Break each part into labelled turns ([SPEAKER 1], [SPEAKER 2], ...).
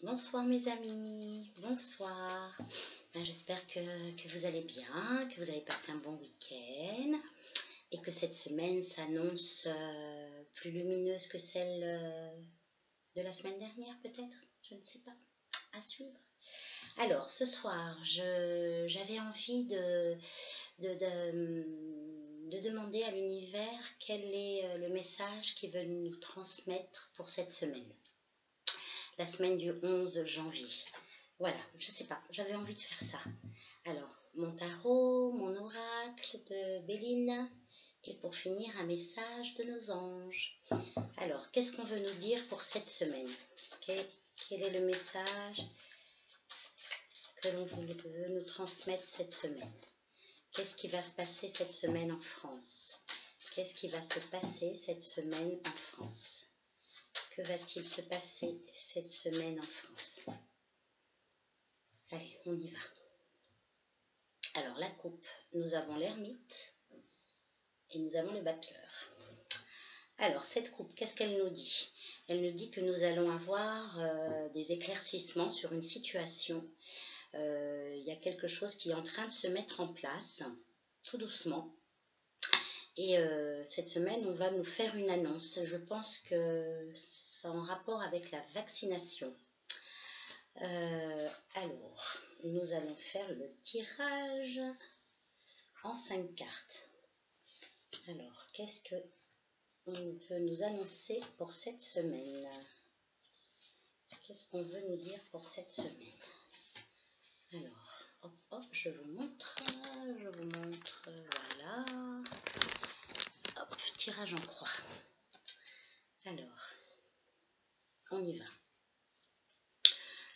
[SPEAKER 1] Bonsoir mes amis, bonsoir. J'espère que vous allez bien, que vous avez passé un bon week-end et que cette semaine s'annonce plus lumineuse que celle de la semaine dernière peut-être, je ne sais pas, à suivre. Alors ce soir, j'avais envie de demander à l'univers quel est le message qu'il veut nous transmettre pour cette semaine. La semaine du 11 janvier. Voilà, je sais pas, j'avais envie de faire ça. Alors, mon tarot, mon oracle de Béline, et pour finir, un message de nos anges. Alors, qu'est-ce qu'on veut nous dire pour cette semaine? Quel est le message que l'on veut nous transmettre cette semaine? Qu'est-ce qui va se passer cette semaine en France? Qu'est-ce qui va se passer cette semaine en France? Que va-t-il se passer cette semaine en France? Allez, on y va. Alors, la coupe, nous avons l'ermite et nous avons le battleur. Alors, cette coupe, qu'est-ce qu'elle nous dit? Elle nous dit que nous allons avoir des éclaircissements sur une situation. Il y a quelque chose qui est en train de se mettre en place, tout doucement. Et cette semaine, on va nous faire une annonce. Je pense que c'est en rapport avec la vaccination. Alors, nous allons faire le tirage en 5 cartes. Alors, qu'est-ce qu'on veut nous annoncer pour cette semaine? Qu'est-ce qu'on veut nous dire pour cette semaine? Alors, hop, hop, je vous montre, voilà. Hop, tirage en croix. Alors, on y va.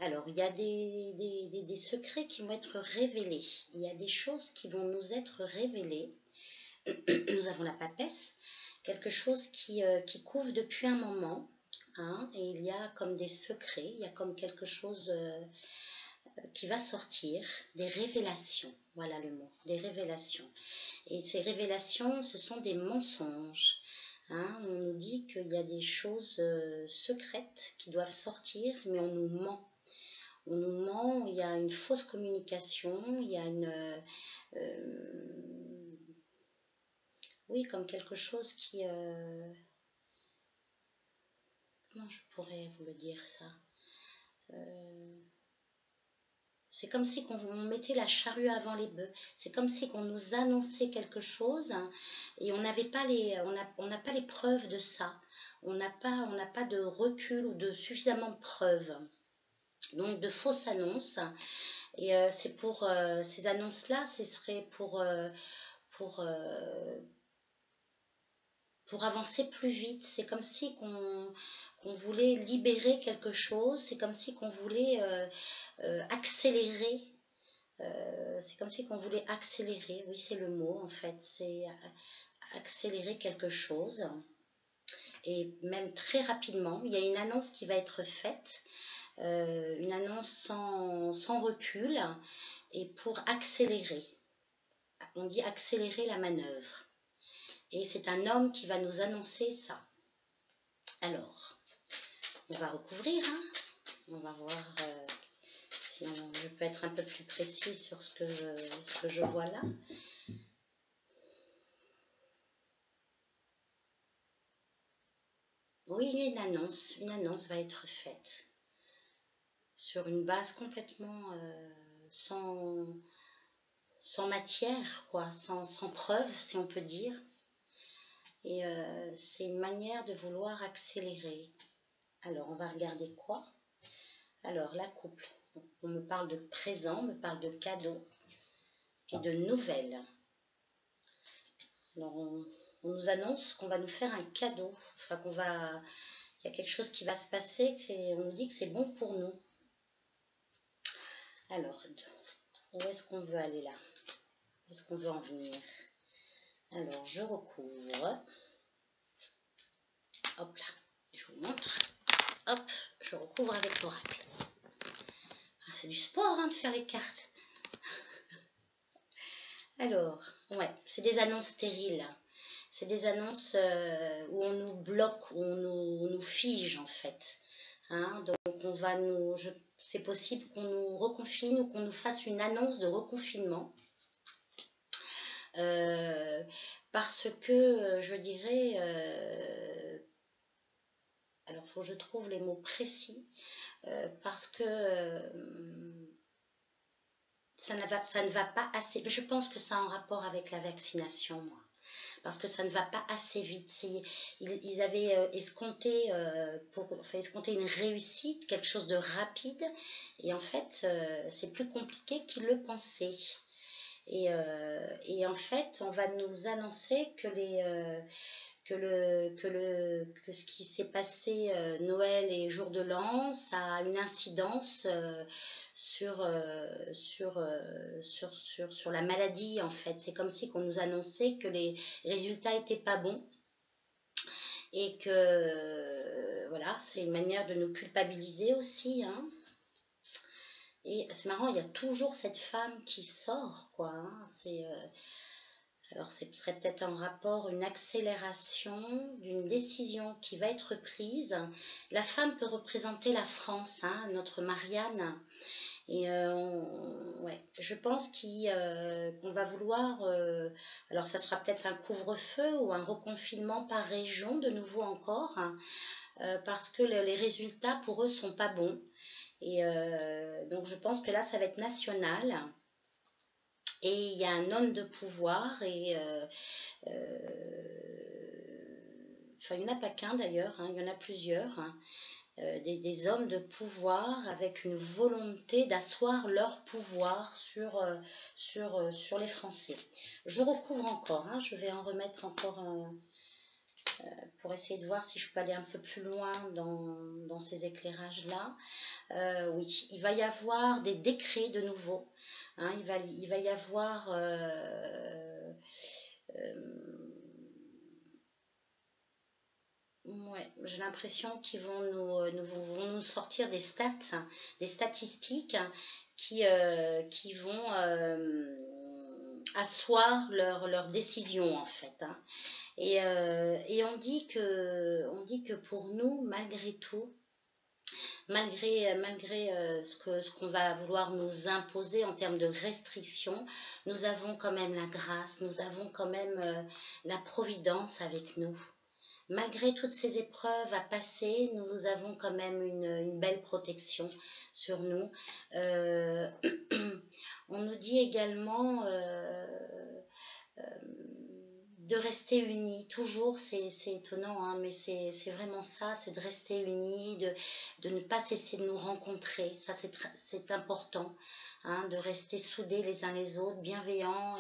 [SPEAKER 1] Alors, il y a des secrets qui vont être révélés. Il y a des choses qui vont nous être révélées. Nous avons la papesse, quelque chose qui couvre depuis un moment. Hein, et il y a comme des secrets, il y a comme quelque chose qui va sortir, des révélations. Voilà le mot, des révélations. Et ces révélations, ce sont des mensonges. Hein, on nous dit qu'il y a des choses secrètes qui doivent sortir, mais on nous ment. On nous ment, il y a une fausse communication, il y a une... oui, comme quelque chose qui... comment je pourrais vous le dire ça? C'est comme si on mettait la charrue avant les bœufs. C'est comme si on nous annonçait quelque chose et on n'a pas les preuves de ça. On n'a pas de recul ou de suffisamment de preuves. Donc de fausses annonces. Et c'est pour ces annonces-là, ce serait pour avancer plus vite. C'est comme si qu'on voulait libérer quelque chose. C'est comme si qu'on voulait accélérer. C'est comme si qu'on voulait accélérer. Oui, c'est le mot en fait. C'est accélérer quelque chose. Et même très rapidement. Il y a une annonce qui va être faite. Une annonce sans recul. Et pour accélérer. On dit accélérer la manœuvre. Et c'est un homme qui va nous annoncer ça. Alors, on va recouvrir. Hein, on va voir si je peux être un peu plus précis sur ce que je vois là. Oui, une annonce va être faite sur une base complètement sans matière, quoi, sans preuve, si on peut dire. Et c'est une manière de vouloir accélérer. Alors, on va regarder quoi? Alors, la couple. On me parle de présent, on me parle de cadeaux et de nouvelles. Alors, on nous annonce qu'on va nous faire un cadeau. Enfin, il y a quelque chose qui va se passer, on nous dit que c'est bon pour nous. Alors, où est-ce qu'on veut aller là? Où est-ce qu'on veut en venir? Alors, je recouvre. Hop là, je vous montre. Hop, je recouvre avec l'oracle. Ah, c'est du sport hein, de faire les cartes. Alors, ouais, c'est des annonces stériles. C'est des annonces où on nous bloque, où on nous fige en fait. Hein, donc c'est possible qu'on nous reconfine ou qu'on nous fasse une annonce de reconfinement. Parce que je dirais, alors il faut que je trouve les mots précis, parce que ça ne va pas assez, je pense que ça a un rapport avec la vaccination, moi. Parce que ça ne va pas assez vite. Ils avaient escompté, escompté une réussite, quelque chose de rapide, et en fait, c'est plus compliqué qu'ils le pensaient. Et en fait, on va nous annoncer que ce qui s'est passé Noël et jour de l'an, ça a une incidence sur la maladie, en fait. C'est comme si on nous annonçait que les résultats n'étaient pas bons et que voilà, c'est une manière de nous culpabiliser aussi, hein. Et c'est marrant, il y a toujours cette femme qui sort, quoi, hein. Alors, ce serait peut-être un rapport, une accélération d'une décision qui va être prise. La femme peut représenter la France, hein, notre Marianne. Et ouais, je pense qu'on va vouloir, alors ça sera peut-être un couvre-feu ou un reconfinement par région, de nouveau encore, hein, parce que les résultats pour eux sont pas bons. Et donc je pense que là, ça va être national. Et il y a un homme de pouvoir, et enfin, il n'y en a pas qu'un d'ailleurs, hein, il y en a plusieurs, hein, des hommes de pouvoir avec une volonté d'asseoir leur pouvoir sur les Français. Je recouvre encore, hein, je vais en remettre encore pour essayer de voir si je peux aller un peu plus loin dans ces éclairages-là. Oui, il va y avoir des décrets de nouveau. Hein, il va y avoir ouais, j'ai l'impression qu'ils vont nous sortir des stats, des statistiques qui vont asseoir leur décision, en fait, hein. Et on dit que pour nous, malgré tout, malgré ce qu'on va vouloir nous imposer en termes de restrictions, nous avons quand même la grâce, nous avons quand même la providence avec nous. Malgré toutes ces épreuves à passer, nous avons quand même une belle protection sur nous. On nous dit également de rester unis, toujours, c'est étonnant, hein, mais c'est vraiment ça, c'est de rester unis, de ne pas cesser de nous rencontrer, ça c'est important, hein, de rester soudés les uns les autres, bienveillants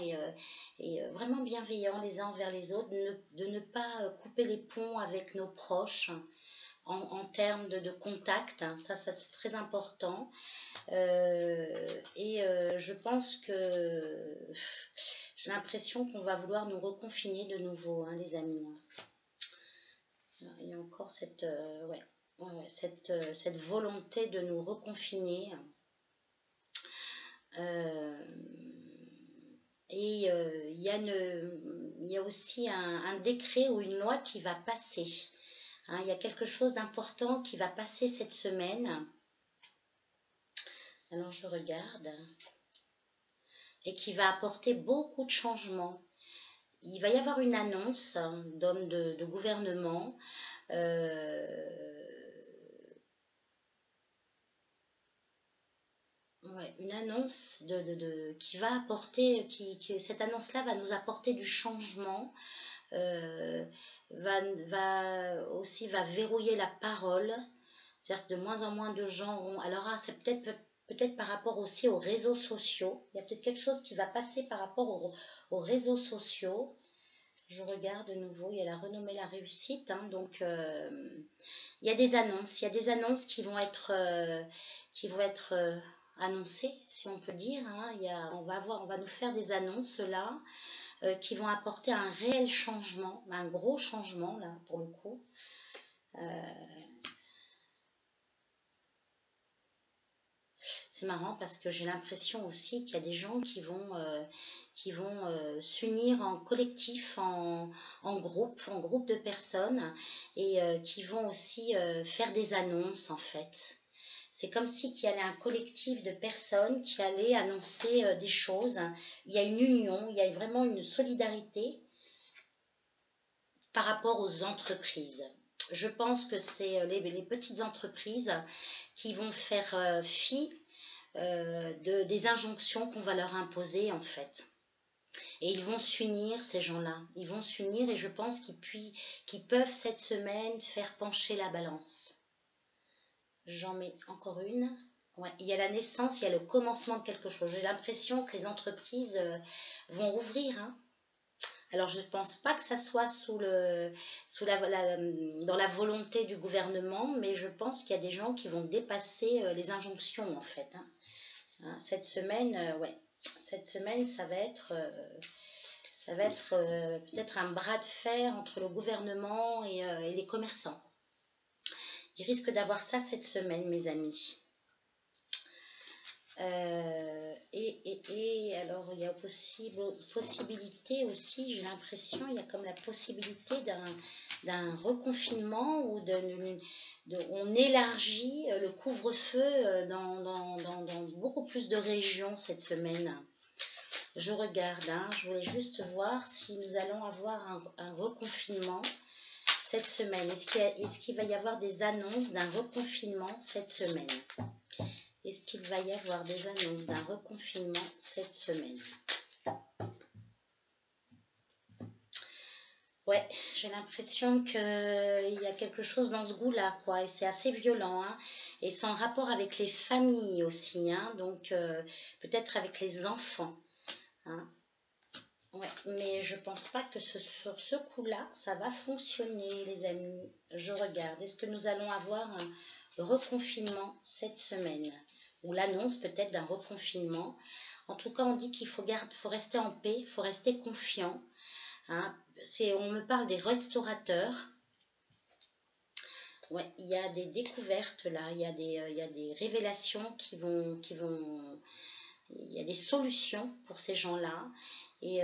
[SPEAKER 1] et vraiment bienveillants les uns envers les autres, de ne pas couper les ponts avec nos proches en termes de contact, hein, ça c'est très important. Je pense que j'ai l'impression qu'on va vouloir nous reconfiner de nouveau, hein, les amis. Alors, il y a encore cette volonté de nous reconfiner. Il y a aussi un décret ou une loi qui va passer. Hein, il y a quelque chose d'important qui va passer cette semaine. Alors je regarde. Et qui va apporter beaucoup de changements. Il va y avoir une annonce d'hommes de gouvernement ouais, une annonce qui va apporter, cette annonce-là va nous apporter du changement, va verrouiller la parole, c'est-à-dire que de moins en moins de gens vont... Alors c'est peut-être par rapport aussi aux réseaux sociaux, il y a peut-être quelque chose qui va passer par rapport aux réseaux sociaux. Je regarde de nouveau, il y a la renommée, la réussite, hein, donc il y a des annonces qui vont être annoncées, si on peut dire, hein. On va nous faire des annonces là qui vont apporter un réel changement, un gros changement là pour le coup. C'est marrant parce que j'ai l'impression aussi qu'il y a des gens qui vont s'unir en collectif, en groupe de personnes, et qui vont aussi faire des annonces en fait. C'est comme si qu'il y avait un collectif de personnes qui allaient annoncer des choses. Il y a une union, il y a vraiment une solidarité par rapport aux entreprises. Je pense que c'est les petites entreprises qui vont faire fi des injonctions qu'on va leur imposer en fait. Et ils vont s'unir, ces gens-là. Ils vont s'unir et je pense qu'ils peuvent cette semaine faire pencher la balance. J'en mets encore une. Ouais, il y a la naissance, il y a le commencement de quelque chose. J'ai l'impression que les entreprises vont rouvrir. Hein. Alors, je ne pense pas que ça soit dans la volonté du gouvernement, mais je pense qu'il y a des gens qui vont dépasser les injonctions, en fait. Hein, cette semaine, ouais. Cette semaine, ça va être peut-être un bras de fer entre le gouvernement et les commerçants. Il risque d'avoir ça cette semaine, mes amis. Et alors, il y a possibilité aussi, j'ai l'impression, il y a comme la possibilité d'un reconfinement ou on élargit le couvre-feu dans beaucoup plus de régions cette semaine. Je regarde, hein, je voulais juste voir si nous allons avoir un reconfinement cette semaine. Est-ce qu'il va y avoir des annonces d'un reconfinement cette semaine? Est-ce qu'il va y avoir des annonces d'un reconfinement cette semaine? Ouais, j'ai l'impression qu'il y a quelque chose dans ce goût-là, quoi. Et c'est assez violent, hein. Et c'est en rapport avec les familles aussi, hein. Donc, peut-être avec les enfants, hein. Ouais, mais je pense pas que sur ce coup-là, ça va fonctionner, les amis. Je regarde. Est-ce que nous allons avoir un reconfinement cette semaine? Ou l'annonce peut-être d'un reconfinement. En tout cas, on dit qu'il faut rester en paix, il faut rester confiant. Hein. On me parle des restaurateurs. Ouais, il y a des découvertes là, il y a des révélations il y a des solutions pour ces gens-là. Et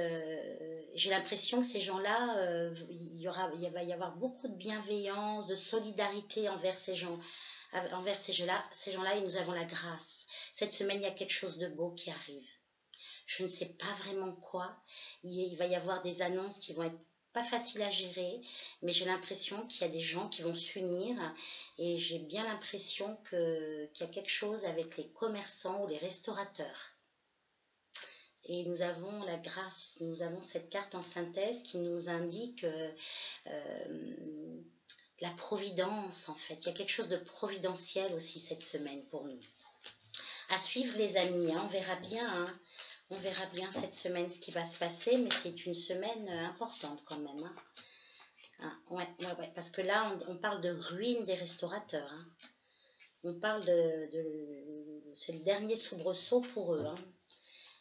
[SPEAKER 1] j'ai l'impression que ces gens-là, il va y avoir beaucoup de bienveillance, de solidarité envers ces gens. Ces gens-là, et nous avons la grâce. Cette semaine, il y a quelque chose de beau qui arrive. Je ne sais pas vraiment quoi. Il va y avoir des annonces qui vont être pas faciles à gérer, mais j'ai l'impression qu'il y a des gens qui vont s'unir et j'ai bien l'impression qu'il y a quelque chose avec les commerçants ou les restaurateurs. Et nous avons la grâce, nous avons cette carte en synthèse qui nous indique la providence en fait. Il y a quelque chose de providentiel aussi cette semaine pour nous. À suivre les amis, hein, on verra bien. Hein. On verra bien cette semaine ce qui va se passer, mais c'est une semaine importante quand même. Hein. Ah, ouais, parce que là, on parle de ruine des restaurateurs. Hein. On parle c'est le dernier soubresaut pour eux. Hein.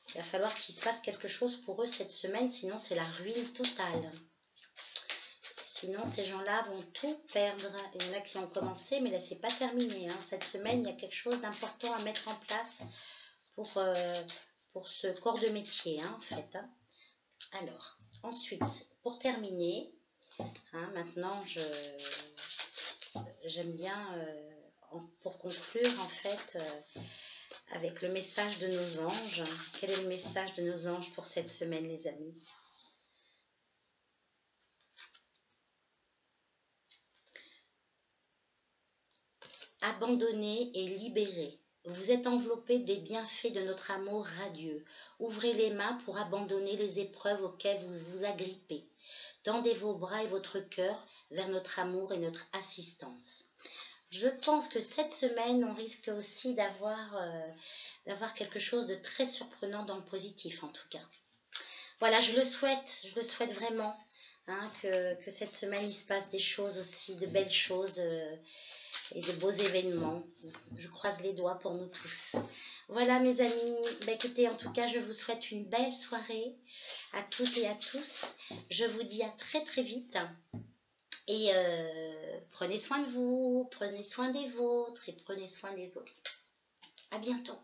[SPEAKER 1] Il va falloir qu'il se passe quelque chose pour eux cette semaine, sinon c'est la ruine totale. Sinon, ces gens-là vont tout perdre. Il y en a qui ont commencé, mais là, c'est pas terminé. Hein. Cette semaine, il y a quelque chose d'important à mettre en place pour ce corps de métier, hein, en fait. Hein. Alors, ensuite, pour terminer, hein, maintenant, j'aime bien, pour conclure, en fait, avec le message de nos anges. Quel est le message de nos anges pour cette semaine, les amis ? Abandonné et libéré. Vous êtes enveloppé des bienfaits de notre amour radieux. Ouvrez les mains pour abandonner les épreuves auxquelles vous vous agrippez. Tendez vos bras et votre cœur vers notre amour et notre assistance. Je pense que cette semaine, on risque aussi d'avoir quelque chose de très surprenant dans le positif, en tout cas. Voilà, je le souhaite vraiment, hein, que cette semaine, il se passe des choses aussi, de belles choses et de beaux événements. Je croise les doigts pour nous tous. Voilà mes amis, bah, écoutez, en tout cas je vous souhaite une belle soirée à toutes et à tous. Je vous dis à très très vite et prenez soin de vous, prenez soin des vôtres et prenez soin des autres. À bientôt.